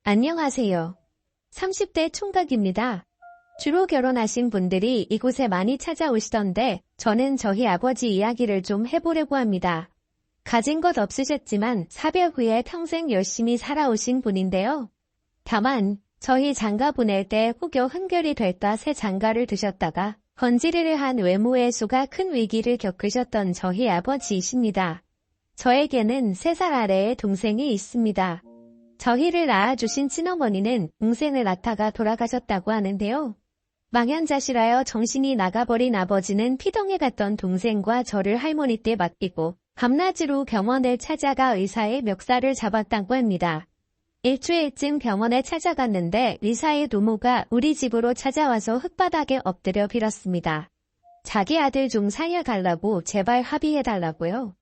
안녕하세요. 30대 총각입니다. 주로 결혼하신 분들이 이곳에 많이 찾아오시던데 저는 저희 아버지 이야기를 좀 해보려고 합니다. 가진 것 없으셨지만 사별 후에 평생 열심히 살아오신 분인데요. 다만 저희 장가 보낼 때 혹여 흥결이 됐다 새 장가를 드셨다가 번지르르 한 외모애수가 큰 위기를 겪으셨던 저희 아버지이십니다. 저에게는 3살 아래의 동생이 있습니다. 저희를 낳아주신 친어머니는 동생을 낳다가 돌아가셨다고 하는데요. 망연자실하여 정신이 나가버린 아버지는 피덩에 갔던 동생과 저를 할머니 때 맡기고 밤낮으로 병원을 찾아가 의사의 멱살을 잡았다고 합니다. 일주일쯤 병원에 찾아갔는데 의사의 노모가 우리 집으로 찾아와서 흙바닥에 엎드려 빌었습니다. 자기 아들 좀 살려달라고 제발 합의해달라고요.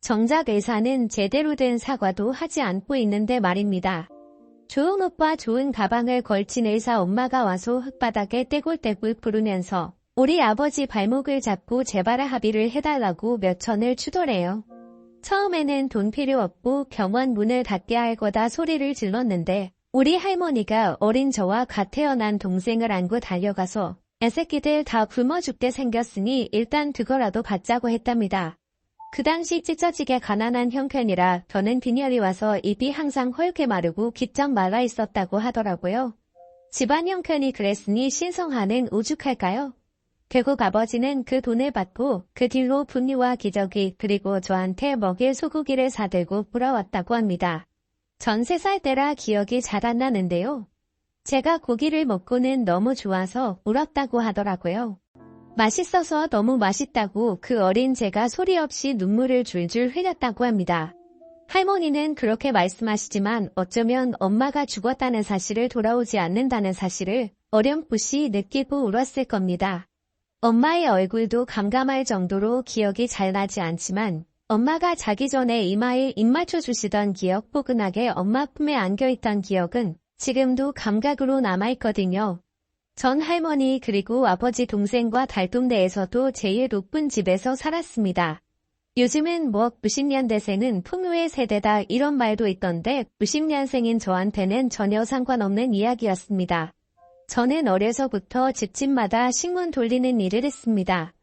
정작 의사는 제대로 된 사과도 하지 않고 있는데 말입니다. 좋은 옷과 좋은 가방을 걸친 의사 엄마가 와서 흙바닥에 떼굴떼굴 부르면서 우리 아버지 발목을 잡고 제발 합의를 해달라고 몇 천을 추더래요. 처음에는 돈 필요 없고 병원 문을 닫게 할 거다 소리를 질렀는데 우리 할머니가 어린 저와 갓 태어난 동생을 안고 달려가서 애새끼들 다 굶어 죽게 생겼으니 일단 그거라도 받자고 했답니다. 그 당시 찢어지게 가난한 형편이라 저는 빈혈이 와서 입이 항상 헐게 마르고 기쩍 말라 있었다고 하더라고요. 집안 형편이 그랬으니 신성하는 오죽할까요? 결국 아버지는 그 돈을 받고 그 뒤로 분유와 기저귀 그리고 저한테 먹일 소고기를 사들고 돌아왔다고 합니다. 전 3살 때라 기억이 잘 안 나는데요. 제가 고기를 먹고는 너무 좋아서 울었다고 하더라고요. 맛있어서 너무 맛있다고 그 어린 제가 소리 없이 눈물을 줄줄 흘렸다고 합니다. 할머니는 그렇게 말씀하시지만 어쩌면 엄마가 죽었다는 사실을 돌아오지 않는다는 사실을 어렴풋이 느끼고 울었을 겁니다. 엄마의 얼굴도 감감할 정도로 기억이 잘 나지 않지만 엄마가 자기 전에 이마에 입 맞춰주시던 기억 포근하게 엄마 품에 안겨있던 기억은 지금도 감각으로 남아있거든요. 전 할머니 그리고 아버지 동생과 달동네에서도 제일 높은 집에서 살았습니다. 요즘은 90년대생은 풍요의 세대다 이런 말도 있던데 90년생인 저한테는 전혀 상관없는 이야기였습니다. 저는 어려서부터 집집마다 식문 돌리는 일을 했습니다.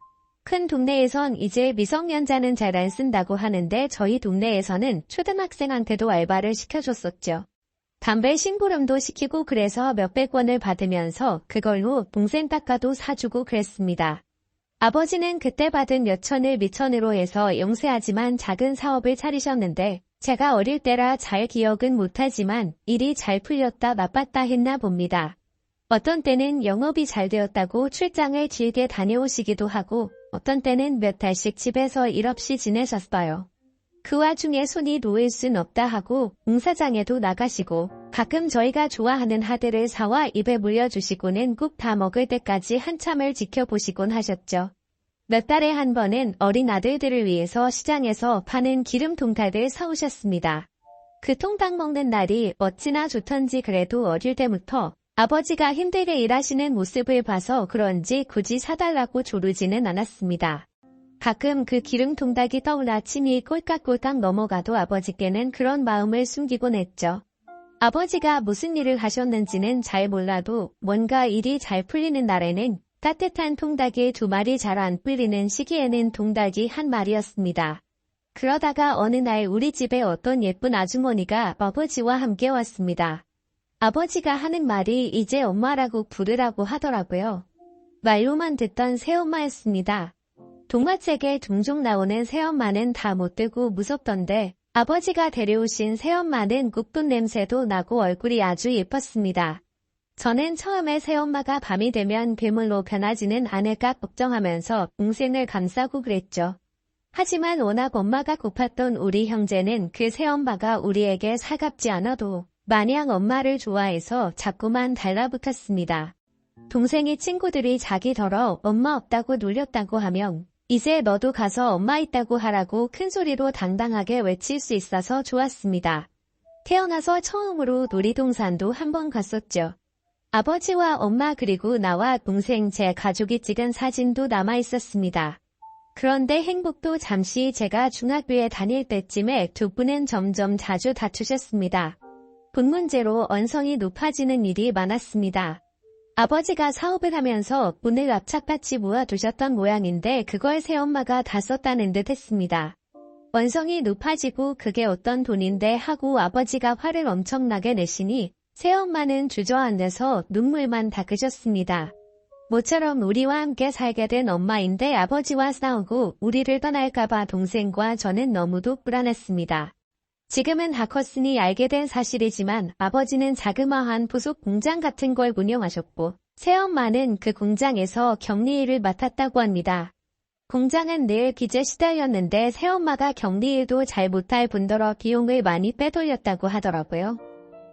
큰 동네에선 이제 미성년자는 잘 안 쓴다고 하는데 저희 동네에서는 초등학생한테도 알바를 시켜줬었죠. 담배 심부름도 시키고 그래서 몇백 원을 받으면서 그걸로 동생 닦아도 사주고 그랬습니다. 아버지는 그때 받은 몇천을 미천으로 해서 영세하지만 작은 사업을 차리셨는데 제가 어릴 때라 잘 기억은 못하지만 일이 잘 풀렸다 나빴다 했나 봅니다. 어떤 때는 영업이 잘 되었다고 출장을 길게 다녀오시기도 하고 어떤 때는 몇 달씩 집에서 일 없이 지내셨어요. 그 와중에 손이 놓일 순 없다 하고 공사장에도 나가시고 가끔 저희가 좋아하는 하드를 사와 입에 물려주시고는 꼭 다 먹을 때까지 한참을 지켜보시곤 하셨죠. 몇 달에 한 번은 어린 아들들을 위해서 시장에서 파는 기름 통닭을 사오셨습니다. 그 통닭 먹는 날이 어찌나 좋던지 그래도 어릴 때부터 아버지가 힘들게 일하시는 모습을 봐서 그런지 굳이 사달라고 조르지는 않았습니다. 가끔 그 기름 통닭이 떠올라 침이 꼴깍꼴깍 넘어가도 아버지께는 그런 마음을 숨기곤 했죠. 아버지가 무슨 일을 하셨는지는 잘 몰라도 뭔가 일이 잘 풀리는 날에는 따뜻한 통닭이 2마리 잘 안 풀리는 시기에는 통닭이 1마리였습니다. 그러다가 어느 날 우리 집에 어떤 예쁜 아주머니가 아버지와 함께 왔습니다. 아버지가 하는 말이 이제 엄마라고 부르라고 하더라고요. 말로만 듣던 새엄마였습니다. 동화책에 종종 나오는 새엄마는 다 못되고 무섭던데 아버지가 데려오신 새엄마는 국분 냄새도 나고 얼굴이 아주 예뻤습니다. 저는 처음에 새엄마가 밤이 되면 괴물로 변하지는 않을까 걱정하면서 동생을 감싸고 그랬죠. 하지만 워낙 엄마가 고팠던 우리 형제는 그 새엄마가 우리에게 살갑지 않아도 마냥 엄마를 좋아해서 자꾸만 달라붙었습니다. 동생이 친구들이 자기더러 엄마 없다고 놀렸다고 하면 이제 너도 가서 엄마 있다고 하라고 큰 소리로 당당하게 외칠 수 있어서 좋았습니다. 태어나서 처음으로 놀이동산도 한번 갔었죠. 아버지와 엄마 그리고 나와 동생 제 가족이 찍은 사진도 남아 있었습니다. 그런데 행복도 잠시 제가 중학교에 다닐 때쯤에 두 분은 점점 자주 다투셨습니다. 돈 문제로 언성이 높아지는 일이 많았습니다. 아버지가 사업을 하면서 돈을 압착같이 모아두셨던 모양인데 그걸 새엄마가 다 썼다는 듯 했습니다. 언성이 높아지고 그게 어떤 돈인데 하고 아버지가 화를 엄청나게 내시니 새엄마는 주저앉아서 눈물만 닦으셨습니다. 모처럼 우리와 함께 살게 된 엄마인데 아버지와 싸우고 우리를 떠날까봐 동생과 저는 너무도 불안했습니다. 지금은 다 컸으니 알게 된 사실이지만 아버지는 자그마한 부속 공장 같은 걸 운영하셨고 새엄마는 그 공장에서 격리일을 맡았다고 합니다. 공장은 늘 빚에 시달렸는데 새엄마가 격리일도 잘 못할 뿐더러 비용을 많이 빼돌렸다고 하더라고요.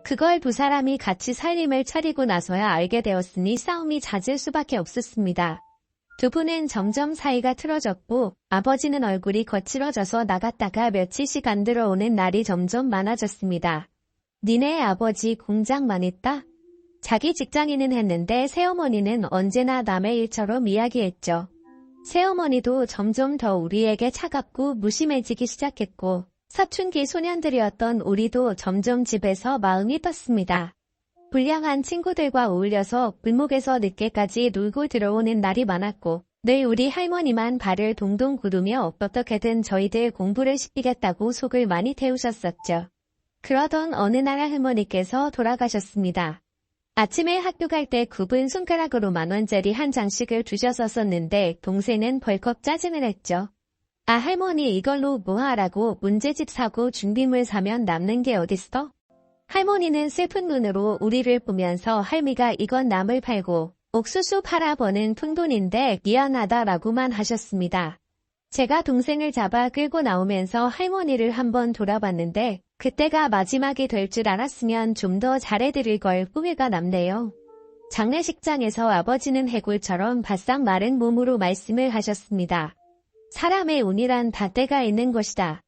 그걸 두 사람이 같이 살림을 차리고 나서야 알게 되었으니 싸움이 잦을 수밖에 없었습니다. 두 분은 점점 사이가 틀어졌고 아버지는 얼굴이 거칠어져서 나갔다가 며칠씩 안 들어오는 날이 점점 많아졌습니다. 니네 아버지 공장만 있다? 자기 직장인은 했는데 새어머니는 언제나 남의 일처럼 이야기했죠. 새어머니도 점점 더 우리에게 차갑고 무심해지기 시작했고 사춘기 소년들이었던 우리도 점점 집에서 마음이 떴습니다. 불량한 친구들과 어울려서 불목에서 늦게까지 놀고 들어오는 날이 많았고 늘 우리 할머니만 발을 동동 구르며 어떻게든 저희들 공부를 시키겠다고 속을 많이 태우셨었죠. 그러던 어느 날 할머니께서 돌아가셨습니다. 아침에 학교 갈 때 굽은 손가락으로 10,000원짜리 한 장씩을 주셨었는데 동생은 벌컥 짜증을 했죠. 아 할머니 이걸로 뭐하라고 문제집 사고 준비물 사면 남는 게 어딨어? 할머니는 슬픈 눈으로 우리를 보면서 할미가 이건 남을 팔고 옥수수 팔아 버는 푼돈인데 미안하다라고만 하셨습니다. 제가 동생을 잡아 끌고 나오면서 할머니를 한번 돌아봤는데 그때가 마지막이 될 줄 알았으면 좀 더 잘해드릴 걸 후회가 남네요. 장례식장에서 아버지는 해골처럼 바싹 마른 몸으로 말씀을 하셨습니다. 사람의 운이란 다 때가 있는 것이다.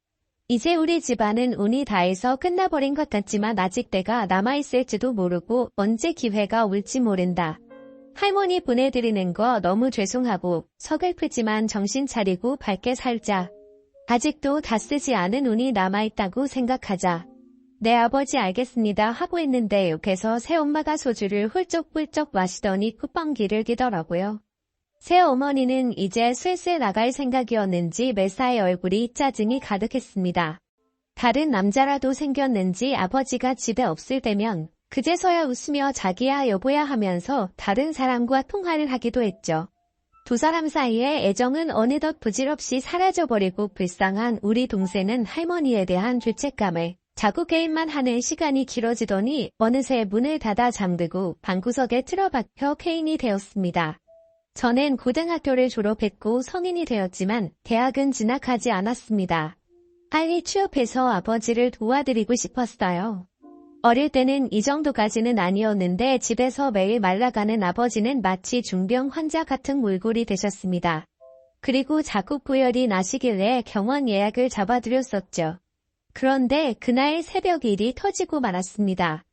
이제 우리 집안은 운이 다해서 끝나버린 것 같지만 아직 때가 남아있을지도 모르고 언제 기회가 올지 모른다. 할머니 보내드리는 거 너무 죄송하고 서글프지만 정신 차리고 밝게 살자. 아직도 다 쓰지 않은 운이 남아있다고 생각하자. 네 아버지 알겠습니다 하고 있는데 옆에서 새엄마가 소주를 훌쩍훌쩍 마시더니 콧방귀를 끼더라고요. 새어머니는 이제 슬슬 나갈 생각이었는지 매사에 얼굴이 짜증이 가득했습니다. 다른 남자라도 생겼는지 아버지가 집에 없을 때면 그제서야 웃으며 자기야 여보야 하면서 다른 사람과 통화를 하기도 했죠. 두 사람 사이의 애정은 어느덧 부질없이 사라져버리고 불쌍한 우리 동생은 할머니에 대한 죄책감에 자꾸 게임만 하는 시간이 길어지더니 어느새 문을 닫아 잠들고 방구석에 틀어박혀 폐인이 되었습니다. 저는 고등학교를 졸업했고 성인이 되었지만 대학은 진학하지 않았습니다. 빨리 취업해서 아버지를 도와드리고 싶었어요. 어릴 때는 이 정도까지는 아니었는데 집에서 매일 말라가는 아버지는 마치 중병 환자 같은 몰골이 되셨습니다. 그리고 자꾸 고열이 나시길래 병원 예약을 잡아드렸었죠. 그런데 그날 새벽 일이 터지고 말았습니다.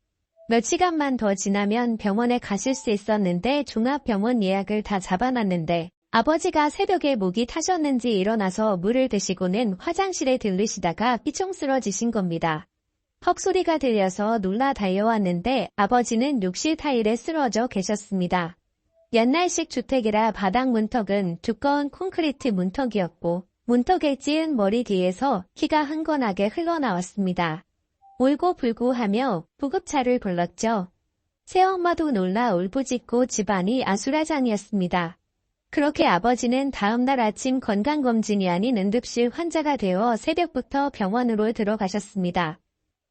몇 시간만 더 지나면 병원에 가실 수 있었는데 종합병원 예약을 다 잡아놨는데 아버지가 새벽에 목이 타셨는지 일어나서 물을 드시고는 화장실에 들르시다가 삐총 쓰러지신 겁니다. 헉소리가 들려서 놀라 달려왔는데 아버지는 욕실 타일에 쓰러져 계셨습니다. 옛날식 주택이라 바닥 문턱은 두꺼운 콘크리트 문턱이었고 문턱에 찌은 머리 뒤에서 피가 흥건하게 흘러나왔습니다. 울고불고 하며 구급차를 불렀죠. 새엄마도 놀라 울부짖고 집안이 아수라장이었습니다. 그렇게 아버지는 다음날 아침 건강검진이 아닌 응급실 환자가 되어 새벽부터 병원으로 들어가셨습니다.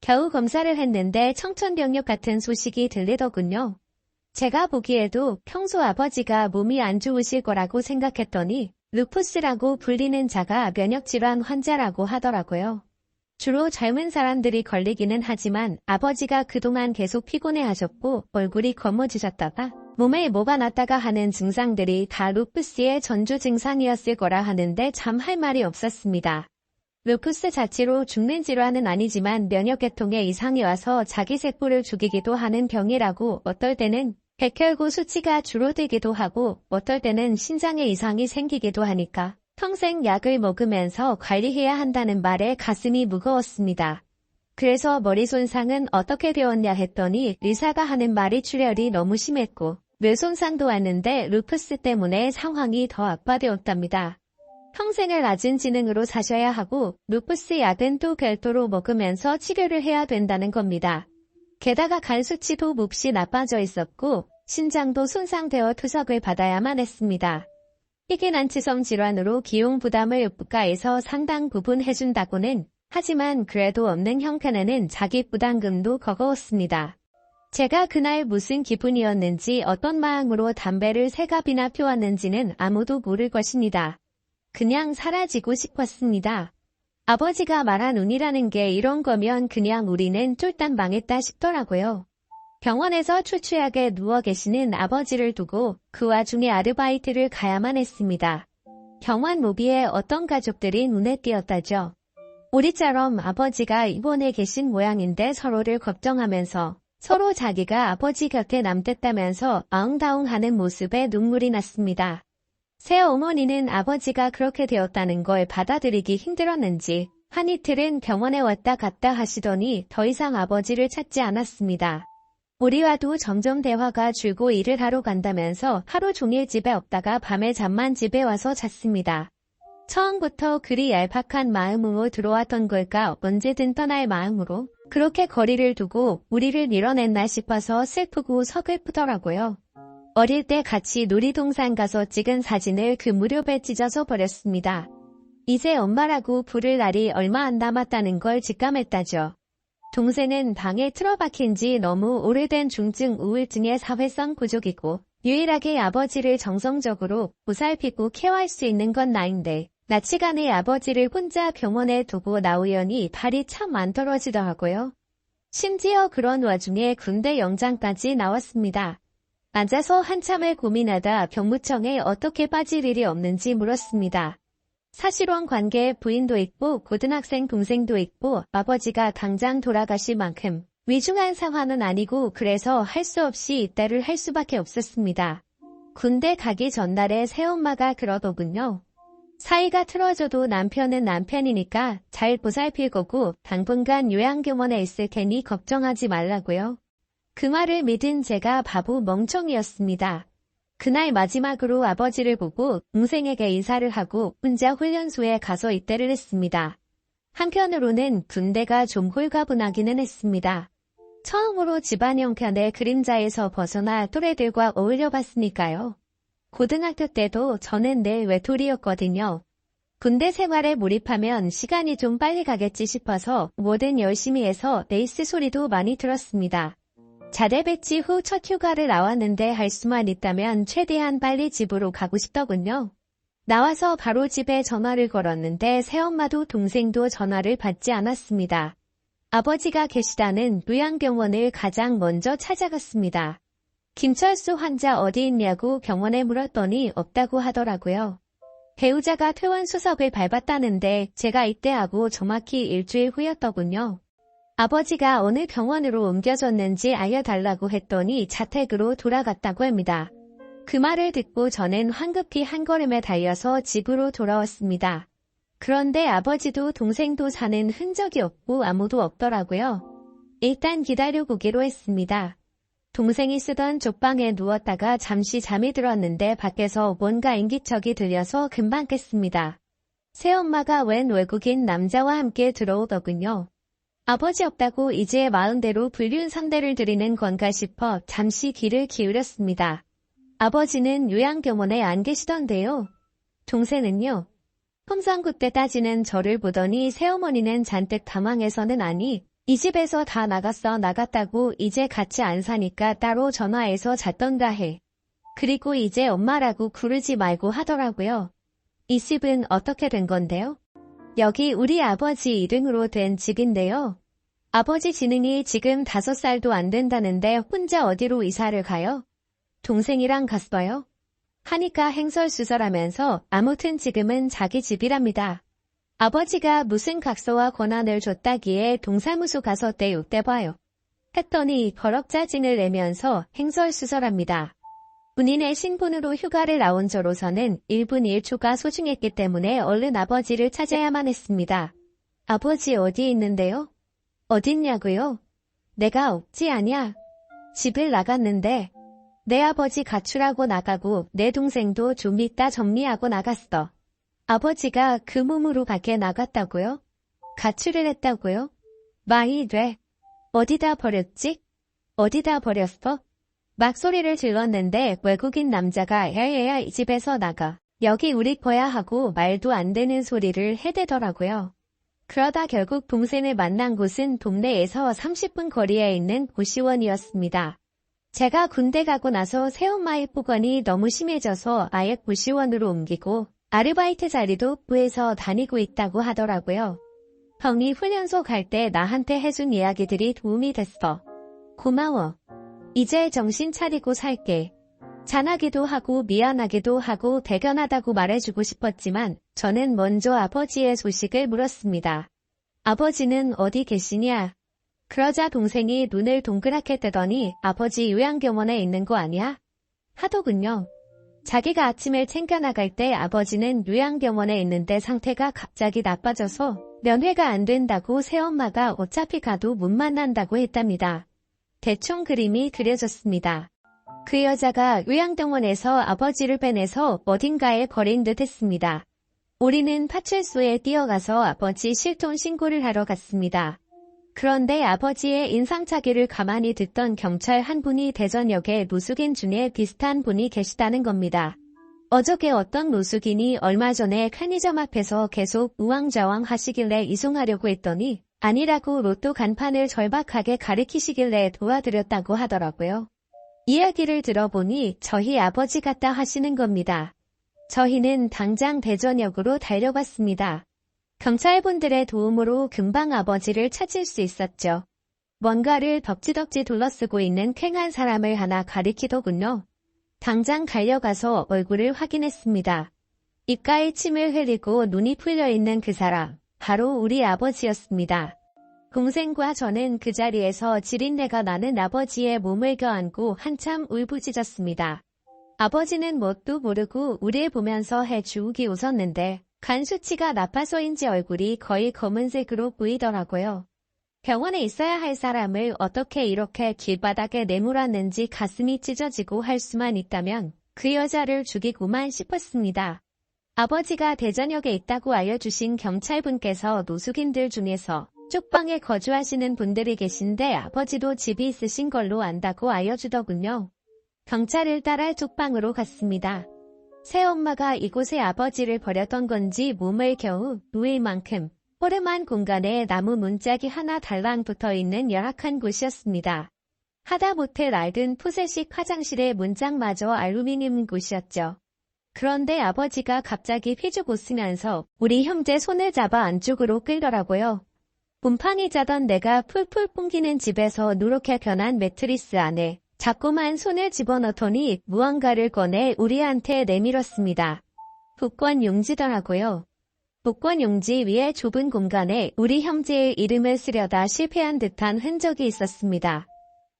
겨우 검사를 했는데 청천벽력 같은 소식이 들리더군요. 제가 보기에도 평소 아버지가 몸이 안 좋으실 거라고 생각했더니 루푸스라고 불리는 자가 면역질환 환자라고 하더라고요. 주로 젊은 사람들이 걸리기는 하지만 아버지가 그동안 계속 피곤해하셨고 얼굴이 검어지셨다가 몸에 뭐가 났다가 하는 증상들이 다 루푸스의 전조 증상이었을 거라 하는데 참 할 말이 없었습니다. 루푸스 자체로 죽는 질환은 아니지만 면역계통에 이상이 와서 자기 세포를 죽이기도 하는 병이라고 어떨 때는 백혈구 수치가 줄어들기도 하고 어떨 때는 신장에 이상이 생기기도 하니까 평생 약을 먹으면서 관리해야 한다는 말에 가슴이 무거웠습니다. 그래서 머리 손상은 어떻게 되었냐 했더니 의사가 하는 말이 출혈이 너무 심했고 뇌 손상도 왔는데 루푸스 때문에 상황이 더 악화되었답니다. 평생을 낮은 지능으로 사셔야 하고 루푸스 약은 또 별도로 먹으면서 치료를 해야 된다는 겁니다. 게다가 간 수치도 몹시 나빠져 있었고 신장도 손상되어 투석을 받아야만 했습니다. 희귀 난치성 질환으로 기용 부담을 국가에서 상당 부분 해준다고는 하지만 그래도 없는 형편에는 자기 부담금도 버거웠습니다. 제가 그날 무슨 기분이었는지 어떤 마음으로 담배를 3갑이나 피웠는지는 아무도 모를 것입니다. 그냥 사라지고 싶었습니다. 아버지가 말한 운이라는 게 이런 거면 그냥 우리는 쫄딱 망했다 싶더라고요. 병원에서 초췌하게 누워 계시는 아버지를 두고 그 와중에 아르바이트를 가야만 했습니다. 병원 로비에 어떤 가족들이 눈에 띄었다죠. 우리처럼 아버지가 입원해 계신 모양인데 서로를 걱정하면서 서로 자기가 아버지 곁에 남댔다면서 아웅다웅하는 모습에 눈물이 났습니다. 새어머니는 아버지가 그렇게 되었다는 걸 받아들이기 힘들었는지 한 이틀은 병원에 왔다 갔다 하시더니 더 이상 아버지를 찾지 않았습니다. 우리와도 점점 대화가 줄고 일을 하러 간다면서 하루 종일 집에 없다가 밤에 잠만 집에 와서 잤습니다. 처음부터 그리 얄팍한 마음으로 들어왔던 걸까 언제든 떠날 마음으로 그렇게 거리를 두고 우리를 밀어냈나 싶어서 슬프고 서글프더라고요. 어릴 때 같이 놀이동산 가서 찍은 사진을 그 무렵에 찢어서 버렸습니다. 이제 엄마라고 부를 날이 얼마 안 남았다는 걸 직감했다죠. 동생은 방에 틀어박힌 지 너무 오래된 중증 우울증의 사회성 부족이고 유일하게 아버지를 정성적으로 보살피고 케어할 수 있는 건 나인데 나치간의 아버지를 혼자 병원에 두고 나오려니 발이 참 안 떨어지더라고요. 심지어 그런 와중에 군대 영장까지 나왔습니다. 앉아서 한참을 고민하다 병무청에 어떻게 빠질 일이 없는지 물었습니다. 사실혼 관계에 부인도 있고 고등학생 동생도 있고 아버지가 당장 돌아가실 만큼 위중한 상황은 아니고 그래서 할 수 없이 이따를 할 수밖에 없었습니다. 군대 가기 전날에 새엄마가 그러더군요. 사이가 틀어져도 남편은 남편이니까 잘 보살필 거고 당분간 요양병원에 있을 테니 걱정하지 말라고요. 그 말을 믿은 제가 바보 멍청이였습니다. 그날 마지막으로 아버지를 보고 동생에게 인사를 하고 혼자 훈련소에 가서 입대를 했습니다. 한편으로는 군대가 좀 홀가분하기는 했습니다. 처음으로 집안 형편의 그림자에서 벗어나 또래들과 어울려봤으니까요. 고등학교 때도 저는 늘 외톨이였거든요. 군대 생활에 몰입하면 시간이 좀 빨리 가겠지 싶어서 뭐든 열심히 해서 레이스 소리도 많이 들었습니다. 자대 배치 후 첫 휴가를 나왔는데 할 수만 있다면 최대한 빨리 집으로 가고 싶더군요. 나와서 바로 집에 전화를 걸었는데 새엄마도 동생도 전화를 받지 않았습니다. 아버지가 계시다는 요양병원을 가장 먼저 찾아갔습니다. 김철수 환자 어디 있냐고 병원에 물었더니 없다고 하더라고요. 배우자가 퇴원 수석을 밟았다는데 제가 입대하고 정확히 일주일 후였더군요. 아버지가 어느 병원으로 옮겨졌는지 알려달라고 했더니 자택으로 돌아갔다고 합니다. 그 말을 듣고 저는 황급히 한 걸음에 달려서 집으로 돌아왔습니다. 그런데 아버지도 동생도 사는 흔적이 없고 아무도 없더라고요. 일단 기다려보기로 했습니다. 동생이 쓰던 족방에 누웠다가 잠시 잠이 들었는데 밖에서 뭔가 인기척이 들려서 금방 깼습니다. 새엄마가 웬 외국인 남자와 함께 들어오더군요. 아버지 없다고 이제 마음대로 불륜 상대를 드리는 건가 싶어 잠시 귀를 기울였습니다. 아버지는 요양병원에 안 계시던데요. 동생은요. 험상구 때 따지는 저를 보더니 새어머니는 잔뜩 당황해서는 아니 이 집에서 다 나갔다고 이제 같이 안 사니까 따로 전화해서 잤던가 해. 그리고 이제 엄마라고 부르지 말고 하더라고요. 이 집은 어떻게 된 건데요? 여기 우리 아버지 이름으로 된 집인데요. 아버지 지능이 지금 5살도 안 된다는데 혼자 어디로 이사를 가요? 동생이랑 갔어요? 하니까 행설수설하면서 아무튼 지금은 자기 집이랍니다. 아버지가 무슨 각서와 권한을 줬다기에 동사무소 가서 떼봐요. 했더니 버럭 짜증을 내면서 행설수설합니다. 본인의 신분으로 휴가를 나온 저로서는 1분 1초가 소중했기 때문에 얼른 아버지를 찾아야만 했습니다. 아버지 어디 있는데요? 어딨냐고요? 내가 없지 않냐? 집을 나갔는데 내 아버지 가출하고 나가고 내 동생도 좀 이따 정리하고 나갔어. 아버지가 그 몸으로 밖에 나갔다고요? 가출을 했다고요? 말이 돼. 어디다 버렸지? 어디다 버렸어? 막 소리를 질렀는데 외국인 남자가 야야야 이 집에서 나가. 여기 우리 거야 하고 말도 안 되는 소리를 해대더라고요. 그러다 결국 동생을 만난 곳은 동네에서 30분 거리에 있는 고시원이었습니다. 제가 군대 가고 나서 새엄마의 폭언이 너무 심해져서 아예 고시원으로 옮기고 아르바이트 자리도 구해서 다니고 있다고 하더라고요. 형이 훈련소 갈 때 나한테 해준 이야기들이 도움이 됐어. 고마워. 이제 정신 차리고 살게. 잔하기도 하고 미안하기도 하고 대견하다고 말해주고 싶었지만 저는 먼저 아버지의 소식을 물었습니다. 아버지는 어디 계시냐? 그러자 동생이 눈을 동그랗게 뜨더니 아버지 요양병원에 있는 거 아니야? 하더군요. 자기가 아침을 챙겨 나갈 때 아버지는 요양병원에 있는데 상태가 갑자기 나빠져서 면회가 안 된다고 새엄마가 어차피 가도 못 만난다고 했답니다. 대충 그림이 그려졌습니다. 그 여자가 요양병원에서 아버지를 빼내서 어딘가에 버린 듯 했습니다. 우리는 파출소에 뛰어가서 아버지 실종 신고를 하러 갔습니다. 그런데 아버지의 인상착의를 가만히 듣던 경찰 한 분이 대전역에 노숙인 중에 비슷한 분이 계시다는 겁니다. 어저께 어떤 노숙인이 얼마 전에 편의점 앞에서 계속 우왕좌왕 하시길래 이송하려고 했더니 아니라고 로또 간판을 절박하게 가리키시길래 도와드렸다고 하더라고요. 이야기를 들어보니 저희 아버지 같다 하시는 겁니다. 저희는 당장 대전역으로 달려갔습니다. 경찰분들의 도움으로 금방 아버지를 찾을 수 있었죠. 뭔가를 덕지덕지 둘러쓰고 있는 쾌한 사람을 하나 가리키더군요. 당장 달려가서 얼굴을 확인했습니다. 입가에 침을 흘리고 눈이 풀려있는 그 사람, 바로 우리 아버지였습니다. 동생과 저는 그 자리에서 지린내가 나는 아버지의 몸을 껴안고 한참 울부짖었습니다. 아버지는 뭣도 모르고 우리를 보면서 해주욱이 웃었는데 간 수치가 나빠서인지 얼굴이 거의 검은색으로 보이더라고요. 병원에 있어야 할 사람을 어떻게 이렇게 길바닥에 내몰았는지 가슴이 찢어지고 할 수만 있다면 그 여자를 죽이고만 싶었습니다. 아버지가 대전역에 있다고 알려주신 경찰분께서 노숙인들 중에서 쪽방에 거주하시는 분들이 계신데 아버지도 집이 있으신 걸로 안다고 알려주더군요. 경찰을 따라 쪽방으로 갔습니다. 새엄마가 이곳에 아버지를 버렸던 건지 몸을 겨우 누일 만큼 허름한 공간에 나무 문짝이 하나 달랑 붙어있는 열악한 곳이었습니다. 하다못해 낡은 푸세식 화장실의 문짝마저 알루미늄 곳이었죠. 그런데 아버지가 갑자기 휘죽 웃으면서 우리 형제 손을 잡아 안쪽으로 끌더라고요. 곰팡이 자던 내가 풀풀 뿜기는 집에서 누렇게 변한 매트리스 안에 자꾸만 손을 집어넣더니 무언가를 꺼내 우리한테 내밀었습니다. 복권 용지더라고요. 복권 용지 위에 좁은 공간에 우리 형제의 이름을 쓰려다 실패한 듯한 흔적이 있었습니다.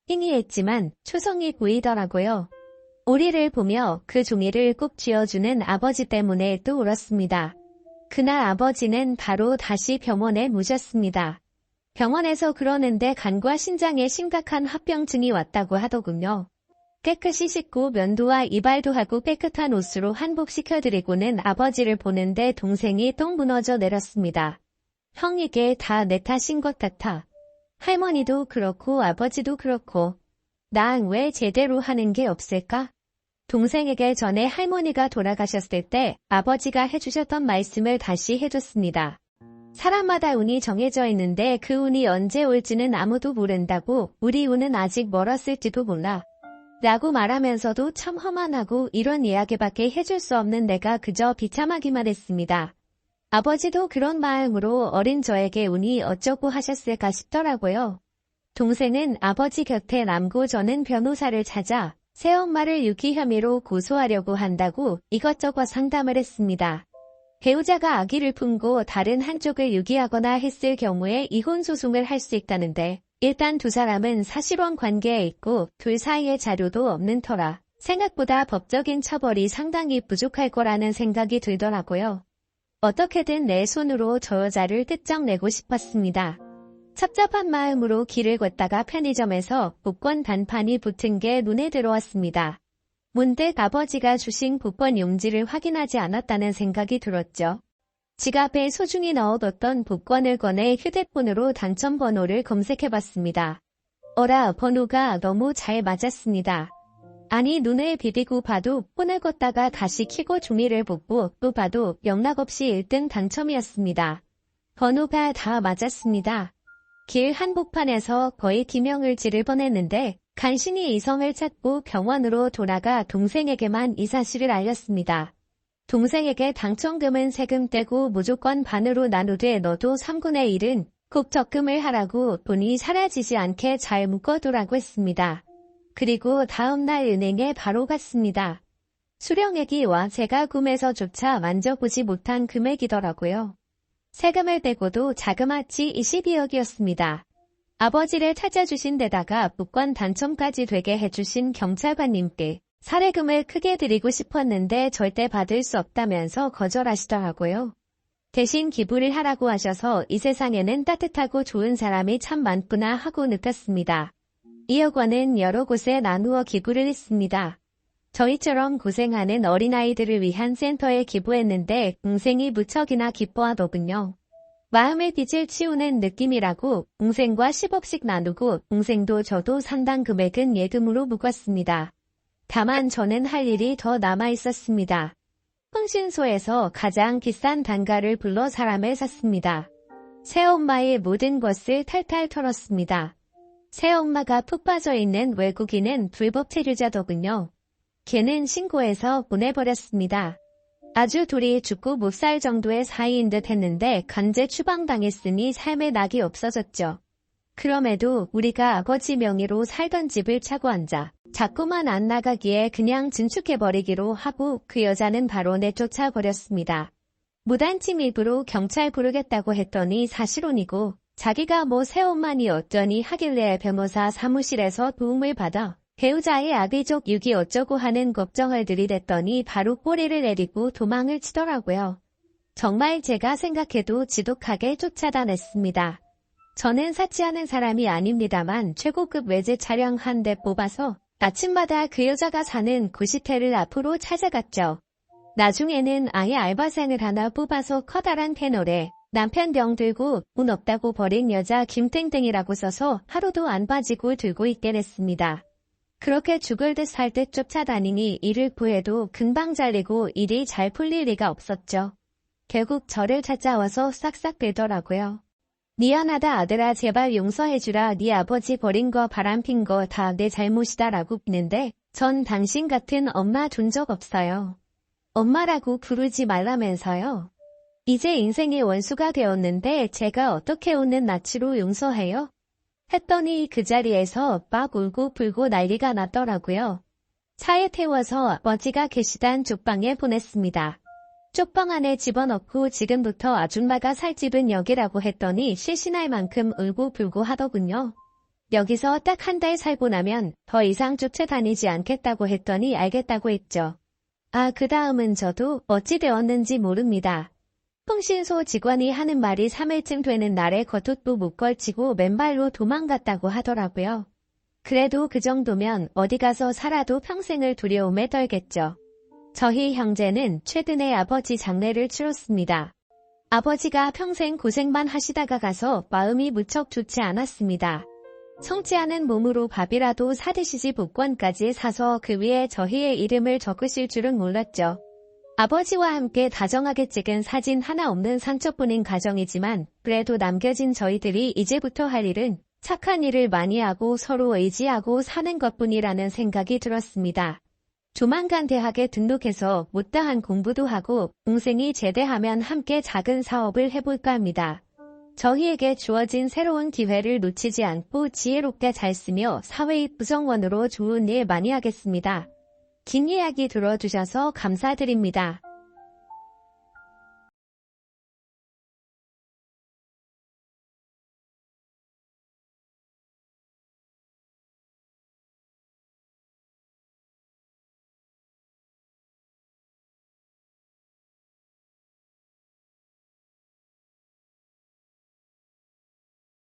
희미했지만 초성이 보이더라고요. 우리를 보며 그 종이를 꼭 쥐어주는 아버지 때문에 또 울었습니다. 그날 아버지는 바로 다시 병원에 모셨습니다. 병원에서 그러는데 간과 신장에 심각한 합병증이 왔다고 하더군요. 깨끗이 씻고 면도와 이발도 하고 깨끗한 옷으로 한복시켜드리고는 아버지를 보는데 동생이 똥 무너져 내렸습니다. 형 이게 다 내 탓인 것 같아. 할머니도 그렇고 아버지도 그렇고 난 왜 제대로 하는 게 없을까? 동생에게 전에 할머니가 돌아가셨을 때 아버지가 해주셨던 말씀을 다시 해줬습니다. 사람마다 운이 정해져 있는데 그 운이 언제 올지는 아무도 모른다고 우리 운은 아직 멀었을지도 몰라. 라고 말하면서도 참 험한하고 이런 이야기밖에 해줄 수 없는 내가 그저 비참하기만 했습니다. 아버지도 그런 마음으로 어린 저에게 운이 어쩌고 하셨을까 싶더라고요. 동생은 아버지 곁에 남고 저는 변호사를 찾아 새엄마를 유기 혐의로 고소하려고 한다고 이것저것 상담을 했습니다. 배우자가 아기를 품고 다른 한쪽을 유기하거나 했을 경우에 이혼 소송을 할 수 있다는데 일단 두 사람은 사실혼 관계에 있고 둘 사이에 자료도 없는 터라 생각보다 법적인 처벌이 상당히 부족할 거라는 생각이 들더라고요. 어떻게든 내 손으로 저 여자를 뜯어내고 싶었습니다. 찹찹한 마음으로 길을 걷다가 편의점에서 복권 단판이 붙은 게 눈에 들어왔습니다. 문득 아버지가 주신 복권 용지를 확인하지 않았다는 생각이 들었죠. 지갑에 소중히 넣어뒀던 복권을 꺼내 휴대폰으로 당첨 번호를 검색해봤습니다. 어라, 번호가 너무 잘 맞았습니다. 아니, 눈을 비비고 봐도 폰을 껐다가 다시 켜고 종이를 보고 또 봐도 영락없이 1등 당첨이었습니다. 번호가 다 맞았습니다. 길 한복판에서 거의 기명을 지를 뻔했는데 간신히 이성을 찾고 병원으로 돌아가 동생에게만 이 사실을 알렸습니다. 동생에게 당첨금은 세금 떼고 무조건 반으로 나누되 너도 3분의 1은 꼭 적금을 하라고 돈이 사라지지 않게 잘 묶어두라고 했습니다. 그리고 다음날 은행에 바로 갔습니다. 수령액이 와 제가 꿈에서조차 만져보지 못한 금액이더라고요. 세금을 떼고도 자그마치 22억이었습니다. 아버지를 찾아주신 데다가 복권 당첨까지 되게 해주신 경찰관님께 사례금을 크게 드리고 싶었는데 절대 받을 수 없다면서 거절하시더라고요. 대신 기부를 하라고 하셔서 이 세상에는 따뜻하고 좋은 사람이 참 많구나 하고 느꼈습니다. 2억 원은 여러 곳에 나누어 기부를 했습니다. 저희처럼 고생하는 어린아이들을 위한 센터에 기부했는데 동생이 무척이나 기뻐하더군요. 마음의 빚을 치우는 느낌이라고 동생과 10억씩 나누고 동생도 저도 상당 금액은 예금으로 묶었습니다. 다만 저는 할 일이 더 남아 있었습니다. 흥신소에서 가장 비싼 단가를 불러 사람을 샀습니다. 새엄마의 모든 것을 탈탈 털었습니다. 새엄마가 푹 빠져있는 외국인은 불법 체류자더군요. 걔는 신고해서 보내버렸습니다. 아주 둘이 죽고 못 살 정도의 사이인 듯 했는데 강제 추방당했으니 삶의 낙이 없어졌죠. 그럼에도 우리가 아버지 명의로 살던 집을 차고 앉아 자꾸만 안 나가기에 그냥 증축해버리기로 하고 그 여자는 바로 내쫓아버렸습니다. 무단침 입으로 경찰 부르겠다고 했더니 사실혼이고 자기가 뭐 새엄마니 어쩌니 하길래 변호사 사무실에서 도움을 받아 배우자의 악의적 유기 어쩌고 하는 걱정을 들이댔더니 바로 꼬리를 내리고 도망을 치더라고요. 정말 제가 생각해도 지독하게 쫓아다녔습니다. 저는 사치하는 사람이 아닙니다만 최고급 외제 차량 한 대 뽑아서 아침마다 그 여자가 사는 구시태를 앞으로 찾아갔죠. 나중에는 아예 알바생을 하나 뽑아서 커다란 패널에 남편 병 들고 운 없다고 버린 여자 김땡땡이라고 써서 하루도 안 빠지고 들고 있게 됐습니다. 그렇게 죽을 듯 살 듯 쫓아다니니 일을 구해도 금방 잘리고 일이 잘 풀릴 리가 없었죠. 결국 저를 찾아와서 싹싹 빌더라고요. 미안하다 아들아 제발 용서해주라 네 아버지 버린 거 바람핀 거 다 내 잘못이다 라고 비는데 전 당신 같은 엄마 둔 적 없어요. 엄마라고 부르지 말라면서요. 이제 인생의 원수가 되었는데 제가 어떻게 오는 낯으로 용서해요? 했더니 그 자리에서 막 울고 불고 난리가 났더라고요. 차에 태워서 아버지가 계시던 쪽방에 보냈습니다. 쪽방 안에 집어넣고 지금부터 아줌마가 살 집은 여기라고 했더니 실신할 만큼 울고 불고 하더군요. 여기서 딱 한 달 살고 나면 더 이상 쫓아다니지 않겠다고 했더니 알겠다고 했죠. 아, 그 다음은 저도 어찌 되었는지 모릅니다. 흥신소 직원이 하는 말이 3일쯤 되는 날에 겉옷도 못 걸치고 맨발로 도망갔다고 하더라고요. 그래도 그 정도면 어디 가서 살아도 평생을 두려움에 떨겠죠. 저희 형제는 최근에 아버지 장례를 치렀습니다. 아버지가 평생 고생만 하시다가 가서 마음이 무척 좋지 않았습니다. 성취하는 몸으로 밥이라도 사드시지 복권까지 사서 그 위에 저희의 이름을 적으실 줄은 몰랐죠. 아버지와 함께 다정하게 찍은 사진 하나 없는 상처뿐인 가정이지만 그래도 남겨진 저희들이 이제부터 할 일은 착한 일을 많이 하고 서로 의지하고 사는 것뿐이라는 생각이 들었습니다. 조만간 대학에 등록해서 못다한 공부도 하고 동생이 제대하면 함께 작은 사업을 해볼까 합니다. 저희에게 주어진 새로운 기회를 놓치지 않고 지혜롭게 잘 쓰며 사회의 구성원으로 좋은 일 많이 하겠습니다. 긴 이야기 들어주셔서 감사드립니다.